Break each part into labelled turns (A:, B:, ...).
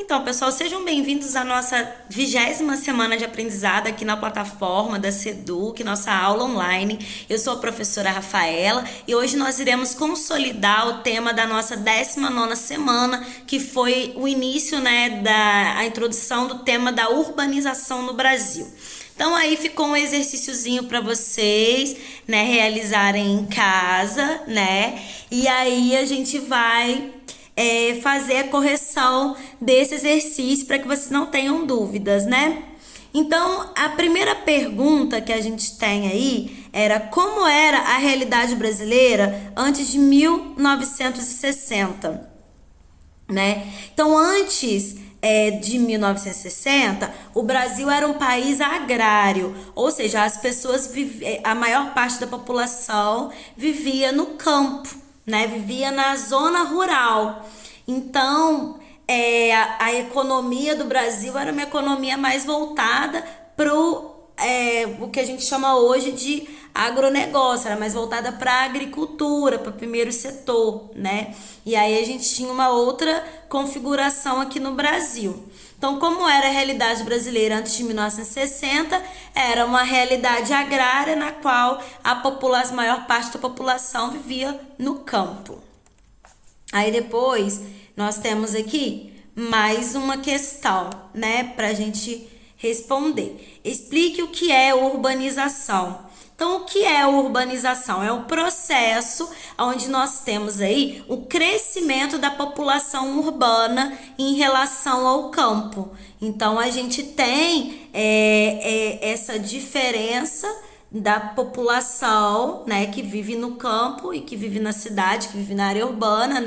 A: Então, pessoal, sejam bem-vindos à nossa 20ª semana de aprendizado aqui na plataforma da Seduc, nossa aula online. Eu sou a professora Rafaela e hoje nós iremos consolidar o tema da nossa 19ª semana, que foi o início, a introdução do tema da urbanização no Brasil. Então aí ficou um exercíciozinho para vocês, realizarem em casa, E aí a gente vai fazer a correção desse exercício para que vocês não tenham dúvidas, Então, a primeira pergunta que a gente tem aí era como era a realidade brasileira antes de 1960, Então, antes de 1960, o Brasil era um país agrário, ou seja, as pessoas a maior parte da população vivia no campo, vivia na zona rural. Então, a economia do Brasil era uma economia mais voltada para o que a gente chama hoje de agronegócio, era mais voltada para a agricultura, para o primeiro setor, E aí a gente tinha uma outra configuração aqui no Brasil. Então, como era a realidade brasileira antes de 1960, era uma realidade agrária na qual a maior parte da população vivia no campo. Aí depois nós temos aqui mais uma questão, para a gente responder. Explique o que é urbanização. Então, o que é urbanização? É um processo onde nós temos aí o crescimento da população urbana em relação ao campo. Então, a gente tem essa diferença da população, que vive no campo e que vive na cidade, que vive na área urbana,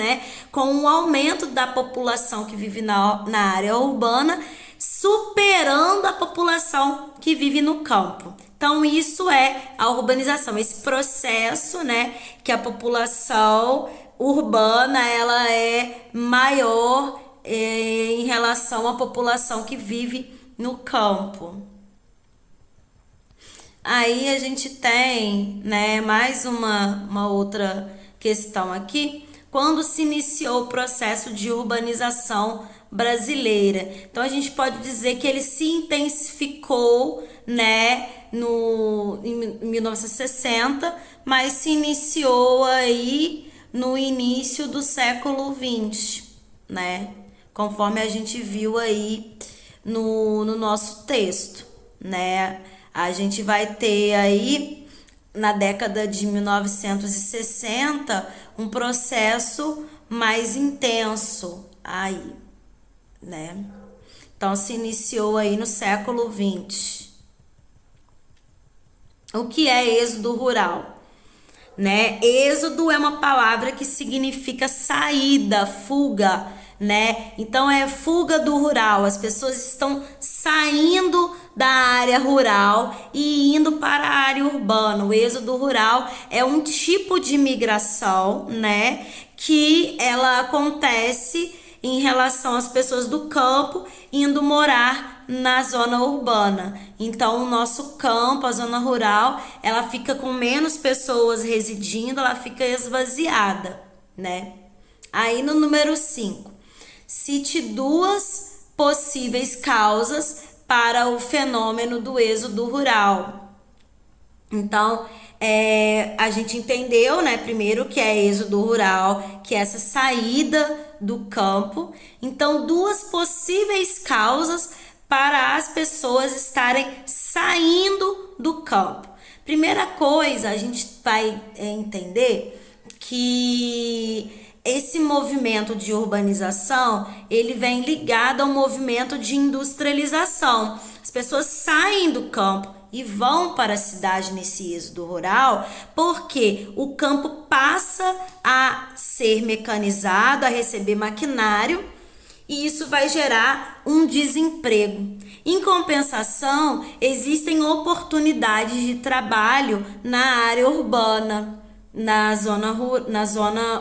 A: com o aumento da população que vive na área urbana, superando a população que vive no campo. Então, isso é a urbanização, esse processo, que a população urbana, ela é maior em relação à população que vive no campo. Aí a gente tem, mais uma outra questão aqui. Quando se iniciou o processo de urbanização brasileira? Então, a gente pode dizer que ele se intensificou, em 1960, mas se iniciou aí no início do século XX, Conforme a gente viu aí no nosso texto, A gente vai ter aí, na década de 1960, um processo mais intenso aí, Então, se iniciou aí no século XX. O que é êxodo rural? Êxodo é uma palavra que significa saída, fuga, Então, é fuga do rural. As pessoas estão saindo da área rural e indo para a área urbana. O êxodo rural é um tipo de migração, que ela acontece em relação às pessoas do campo indo morar na zona urbana. Então, o nosso campo, a zona rural, ela fica com menos pessoas residindo, ela fica esvaziada, Aí, no número 5, cite duas possíveis causas para o fenômeno do êxodo rural. Então, a gente entendeu, primeiro que é êxodo rural, que é essa saída do campo. Então, duas possíveis causas para as pessoas estarem saindo do campo. Primeira coisa, a gente vai entender que esse movimento de urbanização, ele vem ligado ao movimento de industrialização. As pessoas saem do campo e vão para a cidade nesse êxodo rural, porque o campo passa a ser mecanizado, a receber maquinário, e isso vai gerar um desemprego. Em compensação, existem oportunidades de trabalho na área urbana, na zona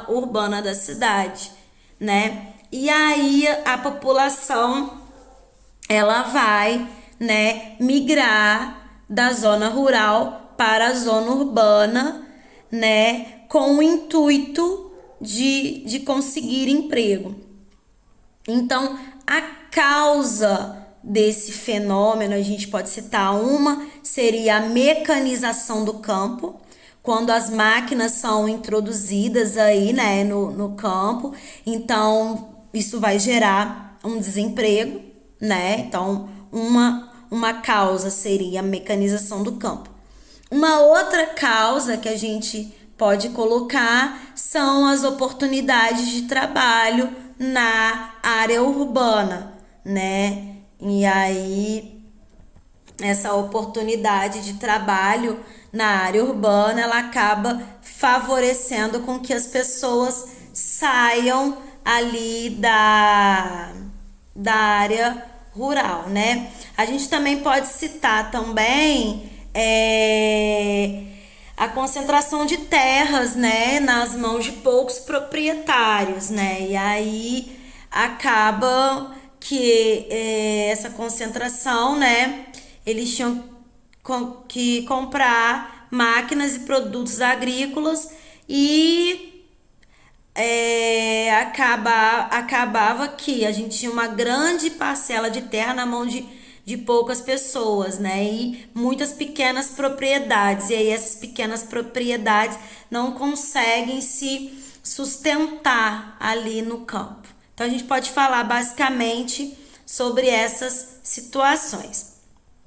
A: urbana da cidade, E aí a população, ela vai, migrar da zona rural para a zona urbana, com o intuito de conseguir emprego. Então, a causa desse fenômeno, a gente pode citar uma, seria a mecanização do campo, quando as máquinas são introduzidas aí, né, no campo, então isso vai gerar um desemprego, né? Então, uma causa seria a mecanização do campo. Uma outra causa que a gente pode colocar são as oportunidades de trabalho na área urbana, né? E aí, essa oportunidade de trabalho na área urbana, ela acaba favorecendo com que as pessoas saiam ali da área rural, né? A gente também pode citar também a concentração de terras, né, nas mãos de poucos proprietários, né? E aí acaba que essa concentração, né, eles tinham que comprar máquinas e produtos agrícolas e acabava que a gente tinha uma grande parcela de terra na mão de poucas pessoas, né? E muitas pequenas propriedades. E aí essas pequenas propriedades não conseguem se sustentar ali no campo. Então a gente pode falar basicamente sobre essas situações.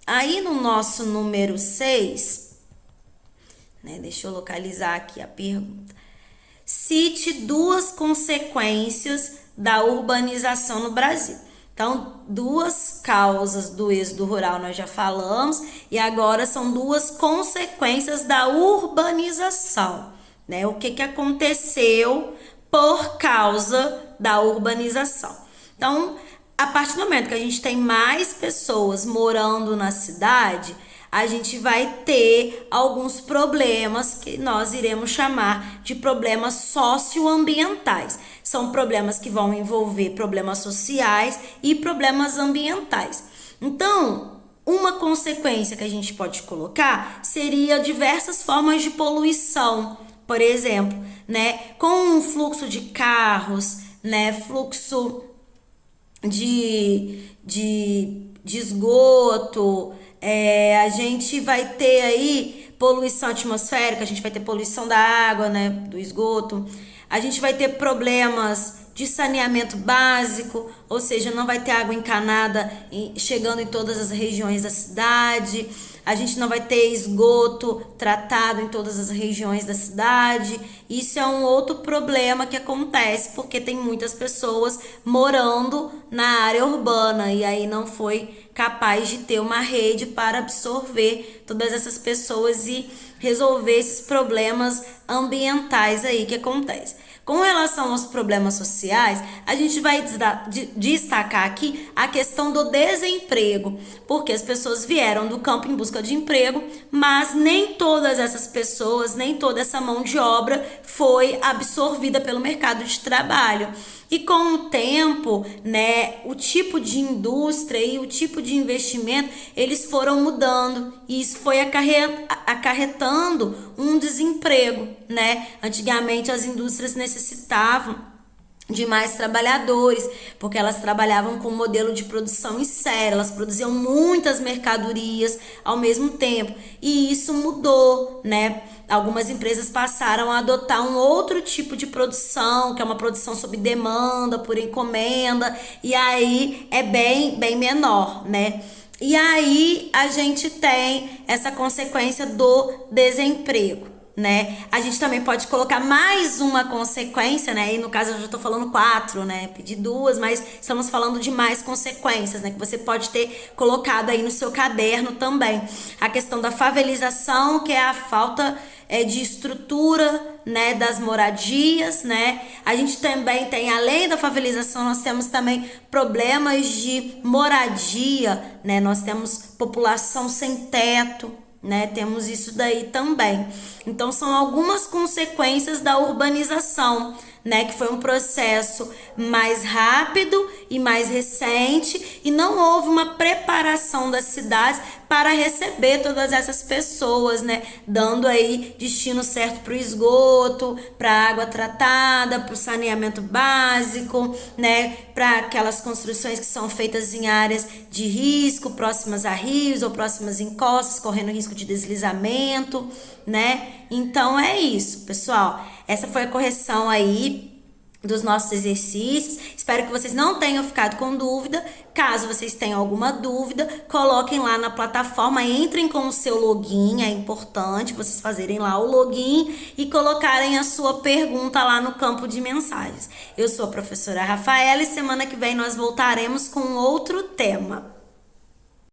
A: Aí no nosso número 6, né? Deixa eu localizar aqui a pergunta. Cite 2 consequências da urbanização no Brasil. Então, 2 causas do êxodo rural nós já falamos e agora são 2 consequências da urbanização, né? O que aconteceu por causa da urbanização. Então, a partir do momento que a gente tem mais pessoas morando na cidade, a gente vai ter alguns problemas que nós iremos chamar de problemas socioambientais. São problemas que vão envolver problemas sociais e problemas ambientais. Então, uma consequência que a gente pode colocar seria diversas formas de poluição. Por exemplo, né, com um fluxo de carros, né, fluxo de esgoto, a gente vai ter aí poluição atmosférica, a gente vai ter poluição da água, né, do esgoto, a gente vai ter problemas de saneamento básico, ou seja, não vai ter água encanada chegando em todas as regiões da cidade, a gente não vai ter esgoto tratado em todas as regiões da cidade. Isso é um outro problema que acontece porque tem muitas pessoas morando na área urbana e aí não foi capaz de ter uma rede para absorver todas essas pessoas e resolver esses problemas ambientais aí que acontecem. Com relação aos problemas sociais, a gente vai destacar aqui a questão do desemprego, porque as pessoas vieram do campo em busca de emprego, mas nem todas essas pessoas, nem toda essa mão de obra foi absorvida pelo mercado de trabalho. E com o tempo, né, o tipo de indústria e o tipo de investimento, eles foram mudando e isso foi acarretando um desemprego, né? Antigamente as indústrias necessitavam de mais trabalhadores, porque elas trabalhavam com um modelo de produção em série, elas produziam muitas mercadorias ao mesmo tempo, e isso mudou, né? Algumas empresas passaram a adotar um outro tipo de produção, que é uma produção sob demanda, por encomenda, e aí é bem menor, né? E aí a gente tem essa consequência do desemprego, né? A gente também pode colocar mais uma consequência, né? E no caso eu já tô falando 4, né? Pedi 2, mas estamos falando de mais consequências, né? Que você pode ter colocado aí no seu caderno também. A questão da favelização, que é a falta de estrutura, né, das moradias, né? A gente também tem, além da favelização, nós temos também problemas de moradia, né? Nós temos população sem teto, né? Temos isso daí também. Então são algumas consequências da urbanização, né? Que foi um processo mais rápido e mais recente e não houve uma preparação das cidades para receber todas essas pessoas, né? Dando aí destino certo para o esgoto, para água tratada, para o saneamento básico, né? Para aquelas construções que são feitas em áreas de risco, próximas a rios ou próximas encostas, correndo risco de deslizamento, né? Então é isso, pessoal. Essa foi a correção aí dos nossos exercícios. Espero que vocês não tenham ficado com dúvida. Caso vocês tenham alguma dúvida, coloquem lá na plataforma, entrem com o seu login, é importante vocês fazerem lá o login e colocarem a sua pergunta lá no campo de mensagens. Eu sou a professora Rafaela e semana que vem nós voltaremos com outro tema.